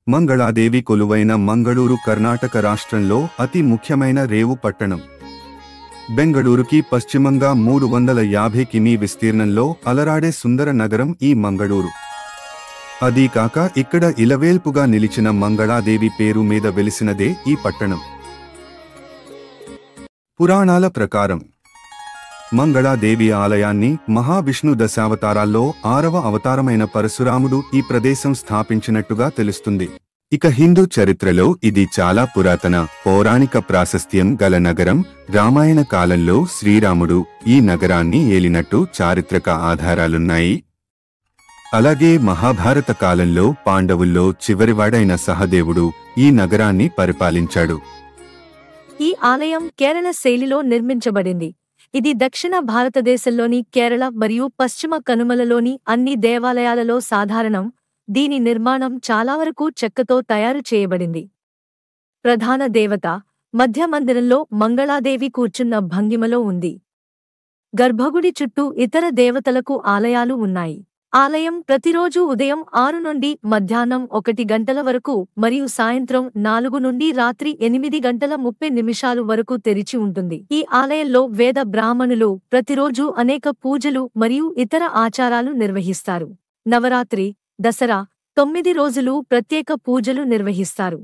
మంగళాదేవి కొలువైన మంగళూరు కర్ణాటక రాష్ట్రంలో అతి ముఖ్యమైన రేవు పట్టణం. బెంగళూరుకి పశ్చిమంగా 350 కిమీ విస్తీర్ణంలో అలరాడే సుందర నగరం ఈ మంగళూరు. అదీకాక ఇక్కడ ఇలవేల్పుగా నిలిచిన మంగళాదేవి పేరు మీద వెలిసినదే ఈ పట్టణం. పురాణాల ప్రకారం మంగళాదేవి ఆలయాన్ని మహావిష్ణు దశావతారాల్లో 6వ అవతారమైన పరశురాముడు ఈ ప్రదేశం స్థాపించినట్టుగా తెలుస్తుంది. ఇక హిందూ చరిత్రలో ఇది చాలా పురాతన పౌరాణిక ప్రాశస్త్యం గల నగరం. రామాయణ కాలంలో శ్రీరాముడు ఈ నగరాన్ని ఏలినట్టు చారిత్రక ఆధారాలున్నాయి. అలాగే మహాభారత కాలంలో పాండవుల్లో చివరివాడైన సహదేవుడు ఈ నగరాన్ని పరిపాలించాడు. ఈ ఆలయం కేరళ శైలిలో నిర్మించబడింది. ఇది దక్షిణ భారతదేశంలోని కేరళ మరియు పశ్చిమ కనుమలలోని అన్ని దేవాలయాలలో సాధారణం. దీని నిర్మాణం చాలా వరకు చెక్కతో తయారు చేయబడింది. ప్రధాన దేవత మధ్య మందిరంలో మంగళాదేవి కూర్చున్న భంగిమలో ఉంది. గర్భగుడి చుట్టూ ఇతర దేవతలకు ఆలయాలు ఉన్నాయి. ఆలయం ప్రతిరోజు ఉదయం 6 నుండి మధ్యాహ్నం 1 గంటల వరకు మరియు సాయంత్రం 4 నుండి రాత్రి 8:30 వరకు తెరిచి ఉంటుంది. ఈ ఆలయంలో వేద బ్రాహ్మణులు ప్రతిరోజు అనేక పూజలు మరియు ఇతర ఆచారాలు నిర్వహిస్తారు. నవరాత్రి, దసరా 9 రోజులు ప్రత్యేక పూజలు నిర్వహిస్తారు.